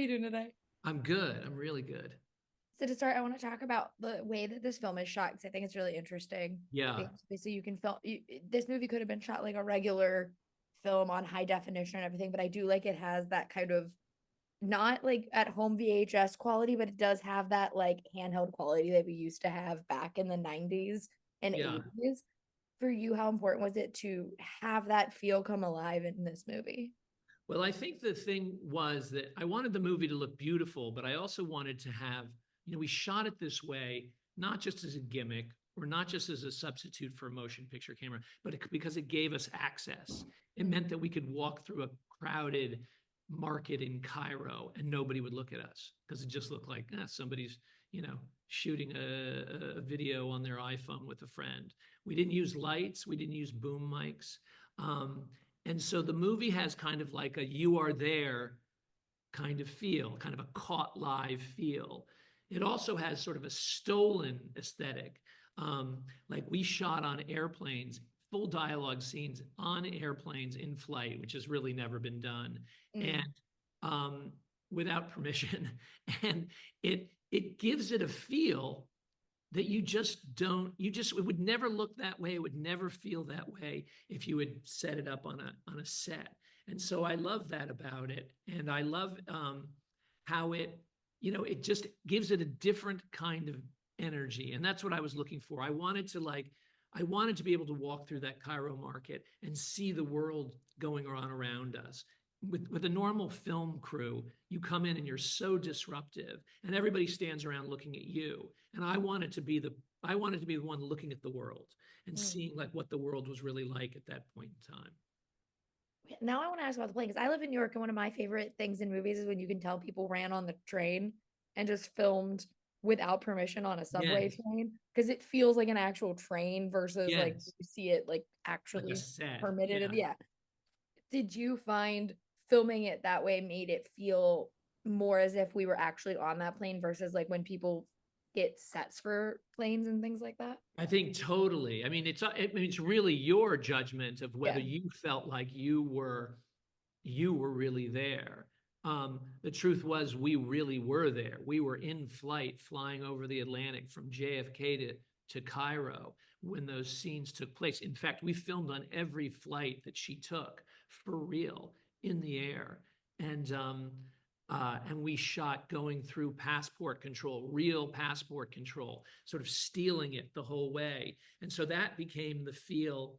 you doing today? I'm good. I'm really good. So to start, I want to talk about the way that this film is shot because I think it's really interesting. Yeah. Because so you can film this movie could have been shot like a regular film on high definition and everything, but I do like it has that kind of not like at home VHS quality, but it does have that like handheld quality that we used to have back in the 90s and Yeah. 80s. For you, how important was it to have that feel come alive in this movie? Well, I think the thing was that I wanted the movie to look beautiful, but I also wanted to have, we shot it this way, not just as a gimmick or not just as a substitute for a motion picture camera, but because it gave us access. It meant that we could walk through a crowded market in Cairo and nobody would look at us because it just looked like somebody's, shooting a video on their iPhone with a friend. We didn't use lights, we didn't use boom mics. Um, and so the movie has kind of like a you are there kind of feel, kind of a caught live feel. It also has sort of a stolen aesthetic. Like we shot on airplanes, full dialogue scenes on airplanes in flight, which has really never been done, and Mm. um, without permission. And it gives it a feel that you just don't it would never look that way, it would never feel that way if you had set it up on a set. And so I love that about it, and I love how it just gives it a different kind of energy, and that's what I was looking for. I wanted to be able to walk through that Cairo market and see the world going on around us. With a normal film crew, you come in and you're so disruptive, and everybody stands around looking at you. And I wanted to be the one looking at the world and Mm. seeing like what the world was really like at that point in time. Now I want to ask about the plane because I live in New York, and one of my favorite things in movies is when you can tell people ran on the train and just filmed without permission on a subway Yes, train because it feels like an actual train versus like yes, you see it like like a actually set. permitted. Yeah. And yeah, did you find filming it that way made it feel more as if we were actually on that plane versus like when people get sets for planes and things like that? I think totally. It's really your judgment of whether Yeah. you felt like you were really there. The truth was, we really were there. We were in flight, flying over the Atlantic from JFK to Cairo when those scenes took place. In fact, we filmed on every flight that she took for real in the air, and we shot going through passport control, real passport control, sort of stealing it the whole way. And so that became the feel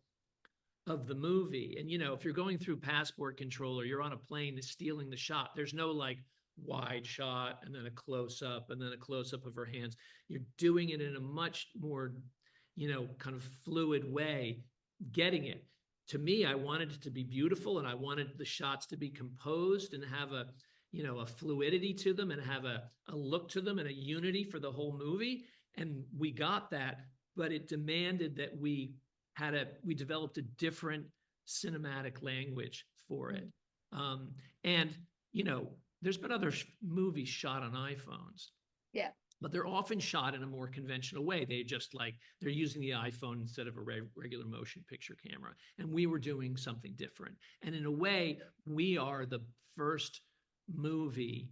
of the movie. And if you're going through passport control or you're on a plane stealing the shot, there's no like wide shot and then a close up and then a close up of her hands. You're doing it in a much more, kind of fluid way, getting it. To me, I wanted it to be beautiful and I wanted the shots to be composed and have a fluidity to them and have a look to them and a unity for the whole movie. And we got that, but it demanded that we developed a different cinematic language for it. Mm. Um, and there's been other movies shot on iPhones, Yeah. but they're often shot in a more conventional way. They're using the iPhone instead of a regular motion picture camera. And we were doing something different. And in a way, we are the first movie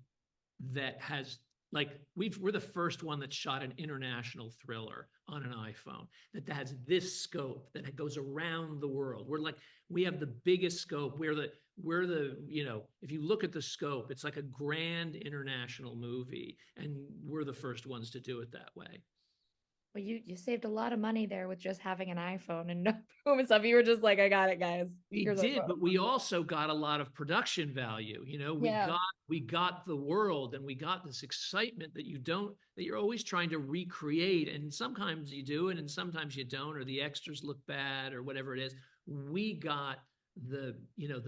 that has we're the first one that shot an international thriller on an iPhone that has this scope that goes around the world. We have the biggest scope. We're the if you look at the scope, it's like a grand international movie, and we're the first ones to do it that way. Well, you saved a lot of money there with just having an iPhone and no boom and stuff. You were just like, I got it, guys. We Here's our did, phone. but we also got a lot of production value. We Yeah. got the world and we got this excitement that you're always trying to recreate. And sometimes you do it and sometimes you don't, or the extras look bad or whatever it is. We got the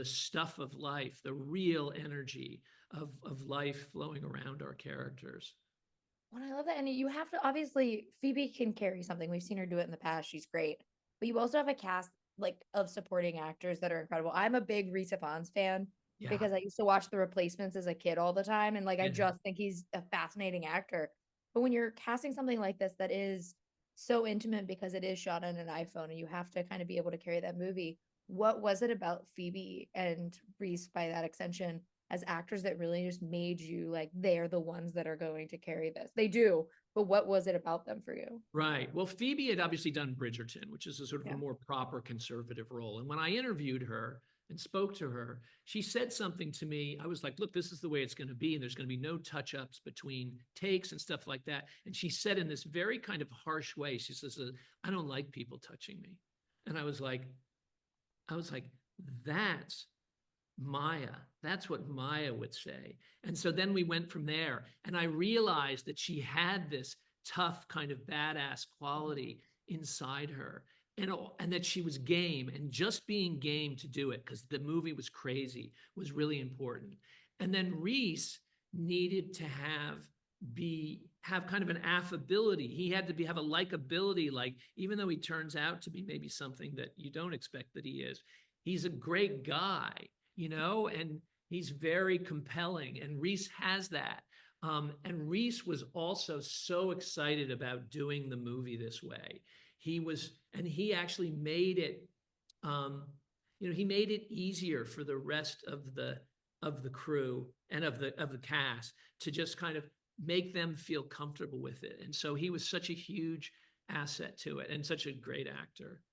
stuff of life, the real energy of life flowing around our characters. Well, I love that. And you have to obviously Phoebe can carry something. We've seen her do it in the past. She's great. But you also have a cast like of supporting actors that are incredible. I'm a big Reese Ifans fan Yeah. because I used to watch The Replacements as a kid all the time. And like I Yeah. just think he's a fascinating actor. But when you're casting something like this that is so intimate because it is shot on an iPhone and you have to kind of be able to carry that movie, what was it about Phoebe and Reese by that extension as actors that really just made you like they're the ones that are going to carry this? They do, but what was it about them for you? Right. Well, Phoebe had obviously done Bridgerton, which is a sort of a Yeah. more proper conservative role. And when I interviewed her and spoke to her, she said something to me. I was like, look, this is the way it's going to be. And there's going to be no touch ups between takes and stuff like that. And she said in this very kind of harsh way, she says, I don't like people touching me. And I was like, that's Maya. That's what Maya would say. And so then we went from there. And I realized that she had this tough kind of badass quality inside her. And that she was game, and just being game to do it because the movie was crazy was really important. And then Reese needed to have kind of an affability. He had to have a likability, like even though he turns out to be maybe something that you don't expect that he is, he's a great guy, and he's very compelling. And Reese has that. And Reese was also so excited about doing the movie this way. And he actually made it, he made it easier for the rest of the crew and of the cast to just kind of make them feel comfortable with it. And so he was such a huge asset to it and such a great actor.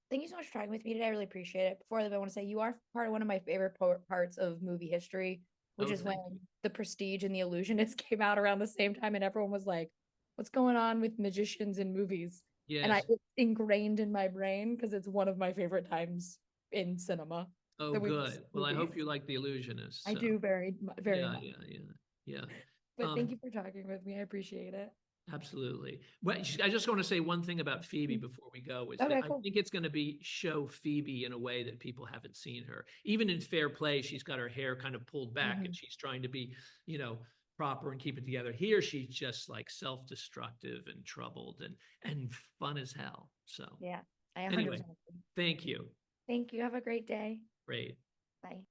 Thank you so much for talking with me today. I really appreciate it. Before that, I want to say you are part of one of my favorite parts of movie history, which Oh, is when thank you. The Prestige and The Illusionist came out around the same time, and everyone was like, "What's going on with magicians in movies?" And Yes. it's ingrained in my brain because it's one of my favorite times in cinema Oh, that we watched good. Well, I movies. hope you like The Illusionist. I So, do very yeah, much. yeah, yeah, yeah. But thank Um, you for talking with me. I appreciate it. Absolutely. Well, I just want to say one thing about Phoebe before we go is that Okay, I cool. think it's going to be show Phoebe in a way that people haven't seen her. Even in Fair Play, she's got her hair kind of pulled back and Mhm. she's trying to be, proper and keep it together. Here, she's just like self-destructive and troubled and fun as hell. So Yeah, I anyway, 100% agree. thank you. Thank you. Have a great day. Great. Bye.